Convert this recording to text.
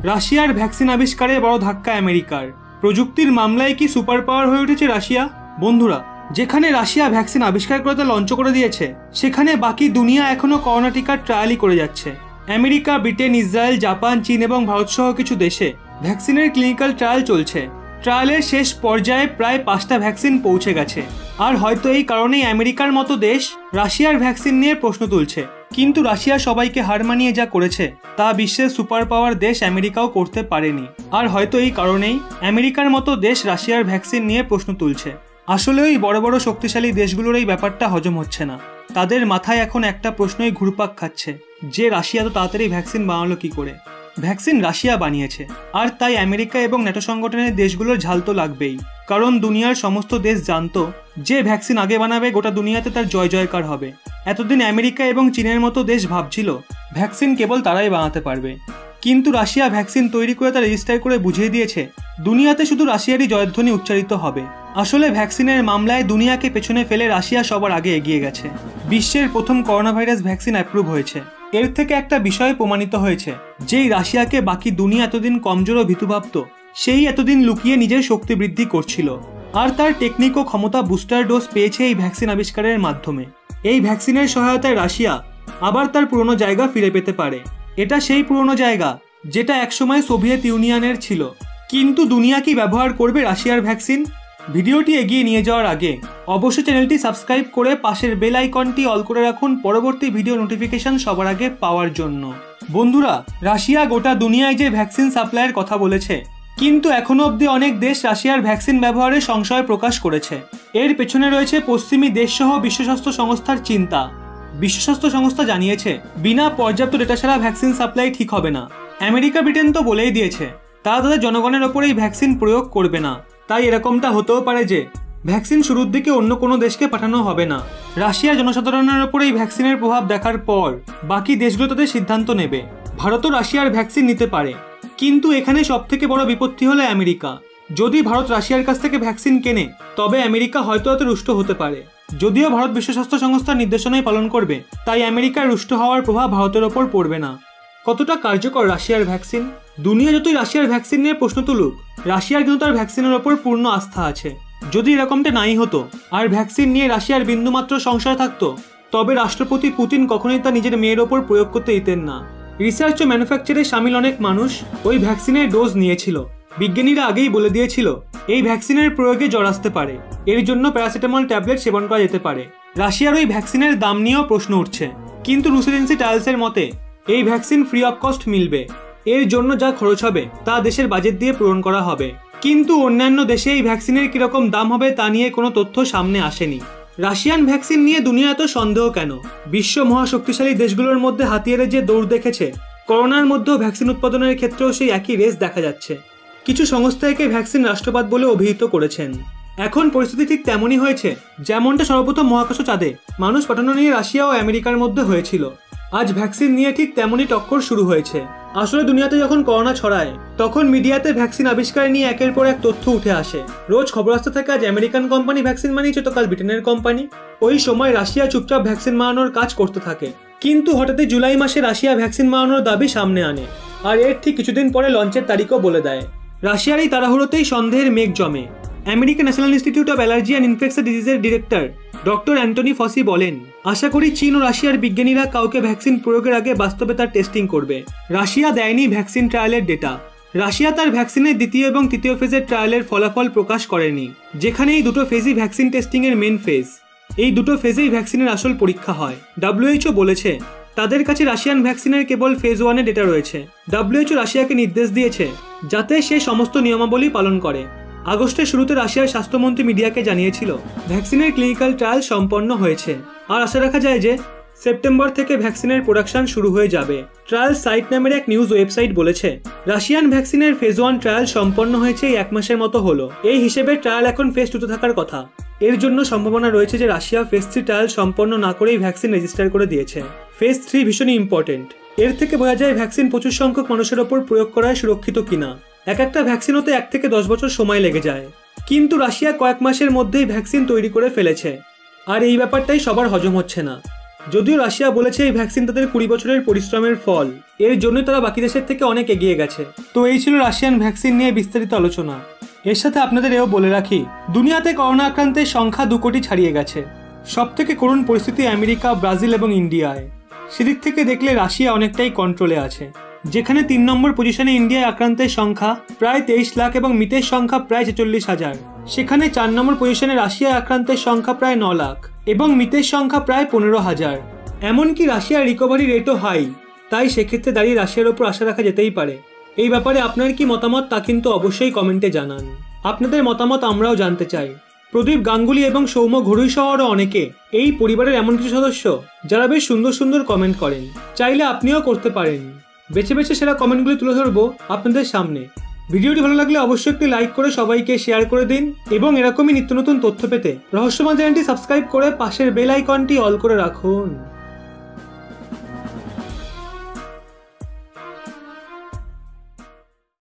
রাশিয়ার ভ্যাকসিন আবিষ্কারে বড় ধাক্কা আমেরিকার। প্রযুক্তির মামলায় কি সুপার পাওয়ার হয়ে উঠেছে রাশিয়া? বন্ধুরা, যেখানে রাশিয়া ভ্যাকসিন আবিষ্কার করে তা লঞ্চ করে দিয়েছে, সেখানে বাকি দুনিয়া এখনও করোনা টিকার ট্রায়ালই করে যাচ্ছে। আমেরিকা, ব্রিটেন, ইসরায়েল, জাপান, চীন এবং ভারত সহ কিছু দেশে ভ্যাকসিনের ক্লিনিক্যাল ট্রায়াল চলছে। ট্রায়ালের শেষ পর্যায়ে প্রায় 5টা ভ্যাকসিন পৌঁছে গেছে। আর হয়তো এই কারণেই আমেরিকার মতো দেশ রাশিয়ার ভ্যাকসিন নিয়ে প্রশ্ন তুলছে। কিন্তু রাশিয়া সবাইকে হার মানিয়ে যা করেছে তা বিশ্বের সুপার পাওয়ার দেশ আমেরিকাও করতে পারেনি। আর হয়তো এই কারণেই আমেরিকার মতো দেশ রাশিয়ার ভ্যাকসিন নিয়ে প্রশ্ন তুলছে। আসলে ওই বড় বড় শক্তিশালী দেশগুলোর এই ব্যাপারটা হজম হচ্ছে না। তাদের মাথায় এখন একটা প্রশ্নই ঘুরপাক খাচ্ছে, যে রাশিয়া তো তাড়াতাড়ি ভ্যাকসিন বানালো কি করে? ভ্যাকসিন রাশিয়া বানিয়েছে, আর তাই আমেরিকা এবং ন্যাটো সংগঠনের দেশগুলোর ঝাল তো লাগবেই। কারণ দুনিয়ার সমস্ত দেশ জানতো যে ভ্যাকসিন আগে বানাবে গোটা দুনিয়াতে তার জয় জয়কার হবে। এতদিন আমেরিকা এবং চীনের মতো দেশ ভাবছিল ভ্যাকসিন কেবল তারাই বানাতে পারবে। কিন্তু রাশিয়া ভ্যাকসিন তৈরি করে তা রেজিস্টার করে বুঝিয়ে দিয়েছে দুনিয়াতে শুধু রাশিয়ারই জয়ধ্বনি উচ্চারিত হবে। আসলে ভ্যাকসিনের মামলায় দুনিয়াকে পেছনে ফেলে রাশিয়া সবার আগে এগিয়ে গেছে। বিশ্বের প্রথম করোনা ভাইরাস ভ্যাকসিন অ্যাপ্রুভ হয়েছে। এর থেকে একটা বিষয় প্রমাণিত হয়েছে, যেই রাশিয়াকে বাকি দুনিয়া এতদিন কমজোর ও ভীতু ভাবত, সেই এতদিন লুকিয়ে নিজের শক্তি বৃদ্ধি করছিল। আর তার টেকনিক ও ক্ষমতা বুস্টার ডোজ পেয়েছে এই ভ্যাকসিন আবিষ্কারের মাধ্যমে। এই ভ্যাকসিনের সহায়তায় রাশিয়া আবার তার পুরনো জায়গা ফিরে পেতে পারে। এটা সেই পুরনো জায়গা যেটা একসময় সোভিয়েত ইউনিয়নের ছিল। কিন্তু দুনিয়া কি ব্যবহার করবে রাশিয়ার ভ্যাকসিন? ভিডিওটি এগিয়ে নিয়ে যাওয়ার আগে অবশ্যই চ্যানেলটি সাবস্ক্রাইব করে পাশের বেল আইকনটি অল করে রাখুন পরবর্তী ভিডিও নোটিফিকেশন সবার আগে পাওয়ার জন্য। বন্ধুরা, রাশিয়া গোটা দুনিয়ায় যে ভ্যাকসিন সাপ্লাইয়ের কথা বলেছে, কিন্তু এখনো অবধি অনেক দেশ রাশিয়ার ভ্যাকসিন ব্যবহারে সংশয় প্রকাশ করেছে। এর পেছনে রয়েছে পশ্চিমী দেশসহ বিশ্ব স্বাস্থ্য সংস্থার চিন্তা। বিশ্ব স্বাস্থ্য সংস্থা জানিয়েছে বিনা পর্যাপ্ত ডেটা ছাড়া ভ্যাকসিন সাপ্লাই ঠিক হবে না। আমেরিকা, ব্রিটেন তো বলেই দিয়েছে তারা তাদের জনগণের ওপর এই ভ্যাকসিন প্রয়োগ করবে না। তাই এরকমটা হতেও পারে যে ভ্যাকসিন শুরুর দিকে অন্য কোনো দেশকে পাঠানো হবে না। রাশিয়ার জনসাধারণের ওপর এই ভ্যাকসিনের প্রভাব দেখার পর বাকি দেশগুলো তাদের সিদ্ধান্ত নেবে। ভারতও রাশিয়ার ভ্যাকসিন নিতে পারে, কিন্তু এখানে সবথেকে বড় বিপত্তি হলো আমেরিকা। যদি ভারত রাশিয়ার কাছ থেকে ভ্যাকসিন কেনে, তবে আমেরিকা হয়তো এত রুষ্ট হতে পারে। যদিও ভারত বিশ্ব স্বাস্থ্য সংস্থার নির্দেশনাই পালন করবে, তাই আমেরিকার রুষ্ট হওয়ার প্রভাব ভারতের ওপর পড়বে না। কতটা কার্যকর রাশিয়ার ভ্যাকসিন? দুনিয়া যতই রাশিয়ার ভ্যাকসিন নিয়ে প্রশ্ন তুলুক, রাশিয়ার কিন্তু তার ভ্যাকসিনের ওপর পূর্ণ আস্থা আছে। যদি এরকমটা নাই হতো আর ভ্যাকসিন নিয়ে রাশিয়ার বিন্দুমাত্র সংশয় থাকতো, তবে রাষ্ট্রপতি পুতিন কখনোই তা নিজের মেয়ের ওপর প্রয়োগ করতে দিতেন না। রিসার্চ ও ম্যানুফ্যাকচারে সামিল অনেক মানুষ ওই ভ্যাকসিনের ডোজ নিয়েছিল। বিজ্ঞানীরা আগেই বলে দিয়েছিল এই ভ্যাকসিনের প্রয়োগে জ্বর আসতে পারে, এর জন্য প্যারাসিটামল ট্যাবলেট সেবন করা যেতে পারে। রাশিয়ার ওই ভ্যাকসিনের দাম নিয়েও প্রশ্ন উঠছে, কিন্তু রুস এজেন্সি ট্রায়ালসের মতে এই ভ্যাকসিন ফ্রি অফ কস্ট মিলবে। এর জন্য যা খরচ হবে তা দেশের বাজেট দিয়ে পূরণ করা হবে। কিন্তু অন্যান্য দেশে এই ভ্যাকসিনের কিরকম দাম হবে তা নিয়ে কোনো তথ্য সামনে আসেনি। রাশিয়ান ভ্যাকসিন নিয়ে দুনিয়া এত সন্দেহ কেন? বিশ্ব মহাশক্তিশালী দেশগুলোর মধ্যে হাতিয়ারের যে দৌড় দেখেছে, করোনার মধ্যেও ভ্যাকসিন উৎপাদনের ক্ষেত্রেও সেই একই রেস দেখা যাচ্ছে। কিছু সংস্থা একে ভ্যাকসিন রাষ্ট্রবাদ বলে অভিহিত করেছেন। এখন পরিস্থিতি ঠিক তেমনই হয়েছে যেমনটা সর্বপ্রথম মহাকাশ চাঁদে মানুষ পাঠানো নিয়ে রাশিয়া ও আমেরিকার মধ্যে হয়েছিল। আজ ভ্যাকসিন নিয়ে ঠিক তেমনই টক্কর শুরু হয়েছে। আসলে দুনিয়াতে যখন করোনা ছড়ায়, তখন মিডিয়াতে ভ্যাকসিন আবিষ্কার নিয়ে একের পর এক তথ্য উঠে আসে। রোজ খবর আসতে থাকে আজ আমেরিকান কোম্পানি ভ্যাকসিন বানিয়েছে, তো কাল ব্রিটেনের কোম্পানি। ওই সময় রাশিয়া চুপচাপ ভ্যাকসিন বানানোর কাজ করতে থাকে। কিন্তু হঠাৎই জুলাই মাসে রাশিয়া ভ্যাকসিন বানানোর দাবি সামনে আনে, আর এর ঠিক কিছুদিন পরে লঞ্চের তারিখও বলে দেয়। রাশিয়ার এই তাড়াহুড়োতেই সন্দেহের মেঘ জমে। American National Institute of Allergy and Infectious ডিজিজের ডিরেক্টর ডক্টর অ্যান্টনি ফসি বলেন, আশা করি চীন ও রাশিয়ার বিজ্ঞানীরা কাউকে ভ্যাকসিন প্রয়োগের আগে বাস্তবে তার টেস্টিং করবে। রাশিয়া দেয়নি ভ্যাকসিন ট্রায়ালের ডেটা। রাশিয়া তার ভ্যাকসিনের দ্বিতীয় এবং তৃতীয় ফেজের ট্রায়ালের ফলাফল প্রকাশ করেনি, যেখানে এই দুটো ফেজই ভ্যাকসিন টেস্টিংয়ের মেন ফেজ। এই দুটো ফেজেই ভ্যাকসিনের আসল পরীক্ষা হয়। WHO বলেছে তাদের কাছে রাশিয়ান ভ্যাকসিনের কেবল ফেজ 1-এ ডেটা রয়েছে। WHO রাশিয়াকে নির্দেশ দিয়েছে যাতে সে সমস্ত নিয়মাবলী পালন করে। আগস্টের শুরুতে রাশিয়ার স্বাস্থ্যমন্ত্রী মিডিয়াকে জানিয়েছিল ভ্যাকসিনের ক্লিনিক্যাল ট্রায়াল সম্পন্ন হয়েছে, আর আশা রাখা যায় যে সেপ্টেম্বর থেকে ভ্যাকসিনের প্রোডাকশন শুরু হয়ে যাবে। ট্রায়াল সাইট নামের এক নিউজ ওয়েবসাইট বলেছে রাশিয়ান ভ্যাকসিনের ফেজ 1 ট্রায়াল সম্পন্ন হয়েছে এই 1 মাসের মতো হলো। এই হিসেবে ট্রায়াল এখন ফেজ 2-তে থাকার কথা। এর জন্য সম্ভাবনা রয়েছে যে রাশিয়া ফেজ 3 ট্রায়াল সম্পন্ন না করেই ভ্যাকসিন রেজিস্টার করে দিয়েছে। ফেজ 3 ভীষণই ইম্পর্টেন্ট। এর থেকে বোঝা যায় ভ্যাকসিন প্রচুর সংখ্যক মানুষের ওপর প্রয়োগ করায় সুরক্ষিত কিনা। একটা ভ্যাকসিন হতে 1 থেকে 10 বছর সময় লেগে যায়, কিন্তু রাশিয়া কয়েক মাসের মধ্যেই ভ্যাকসিন তৈরি করে ফেলেছে। আর এই ব্যাপারটাই সবার হজম হচ্ছে না। যদিও রাশিয়া বলেছে এই ভ্যাকসিন তাদের 20 বছরের পরিশ্রমের ফল, এর জন্যই তারা বাকি দেশের থেকে অনেক এগিয়ে গেছে। তো এই ছিল রাশিয়ান ভ্যাকসিন নিয়ে বিস্তারিত আলোচনা। এর সাথে আপনাদের এও বলে রাখি, দুনিয়াতে করোনা আক্রান্তের সংখ্যা 2 কোটি ছাড়িয়ে গেছে। সব থেকে করুণ পরিস্থিতি আমেরিকা, ব্রাজিল এবং ইন্ডিয়ায়। সেদিক থেকে দেখলে রাশিয়া অনেকটাই কন্ট্রোলে আছে, যেখানে 3 নম্বর পজিশনে ইন্ডিয়ায় আক্রান্তের সংখ্যা প্রায় 23 লাখ এবং মৃতের সংখ্যা প্রায় 46,000। সেখানে 4 নম্বর পজিশনে রাশিয়ায় আক্রান্তের সংখ্যা প্রায় 9 লাখ এবং মৃতের সংখ্যা প্রায় 15,000। এমনকি রাশিয়ার রিকভারি রেটও হাই, তাই সেক্ষেত্রে দাঁড়িয়ে রাশিয়ার ওপর আশা রাখা যেতেই পারে। এই ব্যাপারে আপনার কি মতামত তা কিন্তু অবশ্যই কমেন্টে জানান। আপনাদের মতামত আমরাও জানতে চাই। প্রদীপ গাঙ্গুলি এবং সৌম্য ঘড়ুই সহ আরও অনেকে এই পরিবারের এমন কিছু সদস্য যারা বেশ সুন্দর সুন্দর কমেন্ট করেন। চাইলে আপনিও করতে পারেন। বেছে বেছে সেরা কমেন্টগুলি তুলে ধরবো আপনাদের সামনে। ভিডিওটি ভালো লাগলে অবশ্যই একটি লাইক করে সবাইকে শেয়ার করে দিন এবং এরকমই নিত্য নতুন তথ্য পেতে রহস্যময় চ্যানেলটি সাবস্ক্রাইব করে পাশের বেল আইকনটি অল করে রাখুন।